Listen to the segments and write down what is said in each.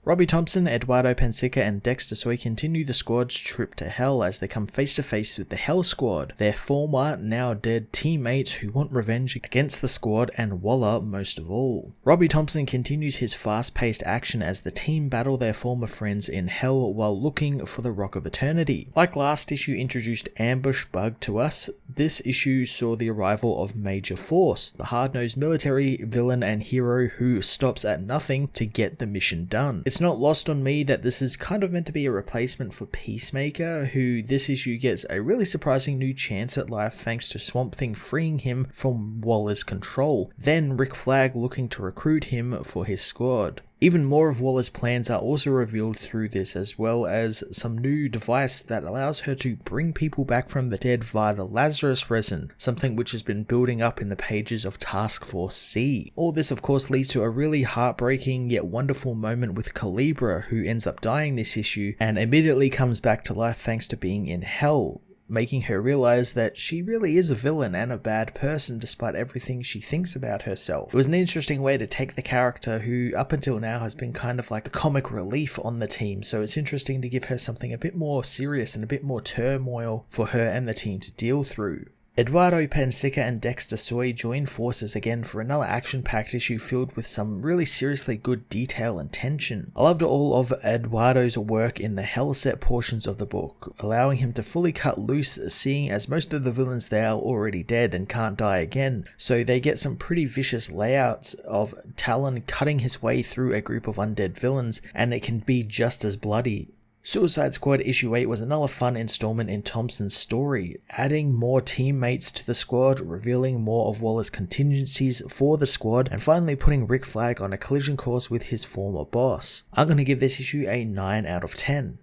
Robbie Thompson, Eduardo Pensica, and Dexter Soy continue the squad's trip to Hell as they come face to face with the Hell Squad, their former, now dead teammates who want revenge against the squad and Waller most of all. Robbie Thompson continues his fast-paced action as the team battle their former friends in Hell while looking for the Rock of Eternity. Like last issue introduced Ambush Bug to us, this issue saw the arrival of Major Force, the hard-nosed military villain and hero who stops at nothing to get the mission done. It's not lost on me that this is kind of meant to be a replacement for Peacemaker, who this issue gets a really surprising new chance at life thanks to Swamp Thing freeing him from Waller's control, then Rick Flag looking to recruit him for his squad. Even more of Waller's plans are also revealed through this, as well as some new device that allows her to bring people back from the dead via the Lazarus Resin, something which has been building up in the pages of Task Force C. All this of course leads to a really heartbreaking yet wonderful moment with Calibra, who ends up dying this issue and immediately comes back to life thanks to being in Hell, making her realize that she really is a villain and a bad person despite everything she thinks about herself. It was an interesting way to take the character who up until now has been kind of like the comic relief on the team, so it's interesting to give her something a bit more serious and a bit more turmoil for her and the team to deal through. Eduardo Pensica and Dexter Soy join forces again for another action-packed issue filled with some really seriously good detail and tension. I loved all of Eduardo's work in the Hell set portions of the book, allowing him to fully cut loose, seeing as most of the villains there are already dead and can't die again, so they get some pretty vicious layouts of Talon cutting his way through a group of undead villains, and it can be just as bloody. Suicide Squad issue 8 was another fun installment in Thompson's story, adding more teammates to the squad, revealing more of Waller's contingencies for the squad, and finally putting Rick Flag on a collision course with his former boss. I'm going to give this issue a 9 out of 10.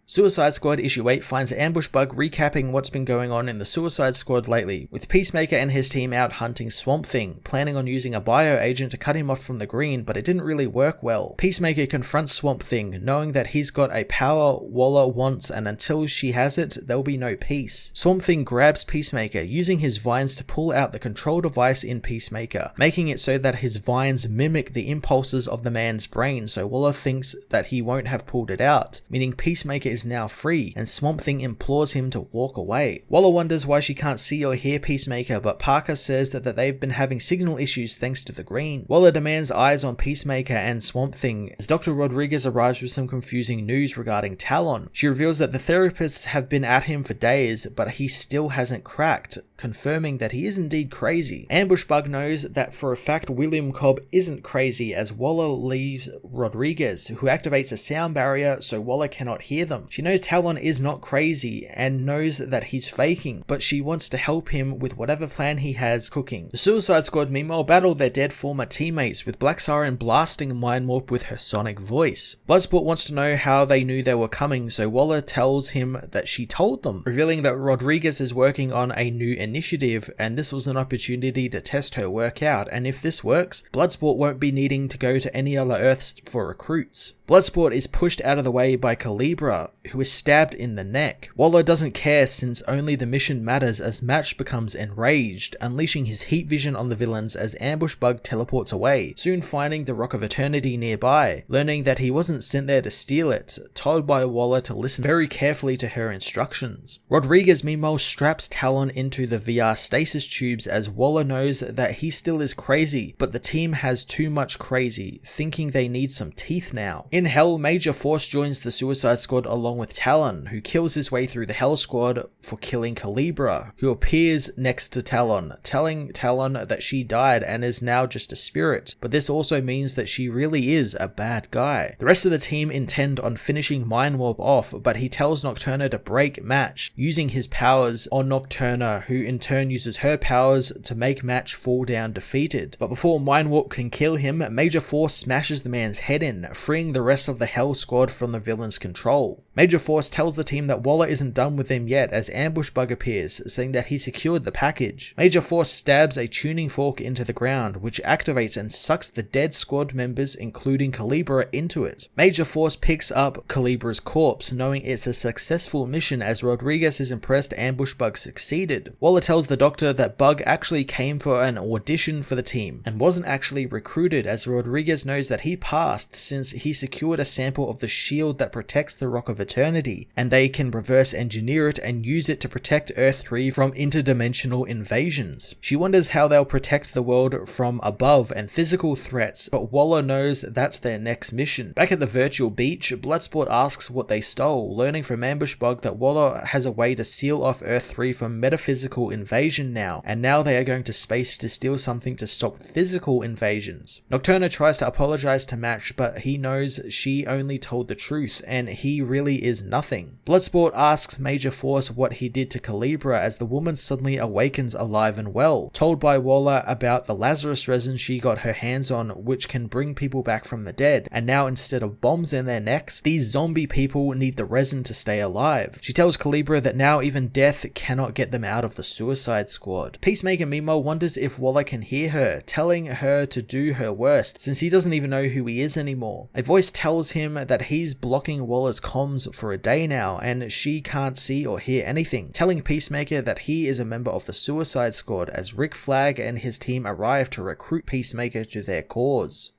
Suicide Squad issue 8 finds Ambush Bug recapping what's been going on in the Suicide Squad lately, with Peacemaker and his team out hunting Swamp Thing, planning on using a bio-agent to cut him off from the green, but it didn't really work well. Peacemaker confronts Swamp Thing, knowing that he's got a power Waller wants, and until she has it, there'll be no peace. Swamp Thing grabs Peacemaker, using his vines to pull out the control device in Peacemaker, making it so that his vines mimic the impulses of the man's brain, so Waller thinks that he won't have pulled it out, meaning Peacemaker is now free, and Swamp Thing implores him to walk away. Waller wonders why she can't see or hear Peacemaker, but Parker says that they've been having signal issues thanks to the green. Waller demands eyes on Peacemaker and Swamp Thing, as Dr. Rodriguez arrives with some confusing news regarding Talon. She reveals that the therapists have been at him for days, but he still hasn't cracked, confirming that he is indeed crazy. Ambush Bug knows that for a fact William Cobb isn't crazy, as Waller leaves Rodriguez, who activates a sound barrier so Waller cannot hear them. She knows Talon is not crazy and knows that he's faking, but she wants to help him with whatever plan he has cooking. The Suicide Squad meanwhile battle their dead former teammates, with Black Siren blasting Mind Warp with her sonic voice. Bloodsport wants to know how they knew they were coming, so Waller tells him that she told them, revealing that Rodriguez is working on a new initiative, and this was an opportunity to test her work out, and if this works, Bloodsport won't be needing to go to any other Earths for recruits. Bloodsport is pushed out of the way by Calibra, who is stabbed in the neck. Waller doesn't care since only the mission matters, as Match becomes enraged, unleashing his heat vision on the villains as Ambush Bug teleports away, soon finding the Rock of Eternity nearby, learning that he wasn't sent there to steal it, told by Waller to listen very carefully to her instructions. Rodriguez meanwhile straps Talon into the VR stasis tubes, as Waller knows that he still is crazy, but the team has too much crazy, thinking they need some teeth now. In Hell, Major Force joins the Suicide Squad along with Talon, who kills his way through the Hell Squad for killing Calibra, who appears next to Talon, telling Talon that she died and is now just a spirit, but this also means that she really is a bad guy. The rest of the team intend on finishing Mind Warp off, but he tells Nocturna to break Match, using his powers on Nocturna, who in turn uses her powers to make Match fall down defeated. But before Mind Warp can kill him, Major Force smashes the man's head in, freeing the rest of the Hell Squad from the villain's control. Major Force tells the team that Waller isn't done with them yet as Ambush Bug appears, saying that he secured the package. Major Force stabs a tuning fork into the ground, which activates and sucks the dead squad members, including Calibra, into it. Major Force picks up Calibra's corpse, knowing it's a successful mission as Rodriguez is impressed Ambush Bug succeeded. Waller tells the doctor that Bug actually came for an audition for the team and wasn't actually recruited, as Rodriguez knows that he passed since he secured a sample of the shield that protects the Rock of Eternity, and they can reverse engineer it and use it to protect Earth 3 from interdimensional invasions. She wonders how they'll protect the world from above and physical threats, but Waller knows that's their next mission. Back at the virtual beach, Bloodsport asks what they stole, learning from Ambush Bug that Waller has a way to seal off Earth 3 from metaphysical invasion now, and now they are going to space to steal something to stop physical invasions. Nocturna tries to apologize to Match, but he knows she only told the truth, and he really is nothing. Bloodsport asks Major Force what he did to Calibra as the woman suddenly awakens alive and well, told by Waller about the Lazarus Resin she got her hands on, which can bring people back from the dead, and now instead of bombs in their necks, these zombie people need the resin to stay alive. She tells Calibra that now even death cannot get them out of the Suicide Squad. Peacemaker meanwhile wonders if Waller can hear her, telling her to do her worst, since he doesn't even know who he is anymore. A voice tells him that he's blocking Waller's comms for a day now, and she can't see or hear anything, telling Peacemaker that he is a member of the Suicide Squad as Rick Flag and his team arrive to recruit Peacemaker to their cause.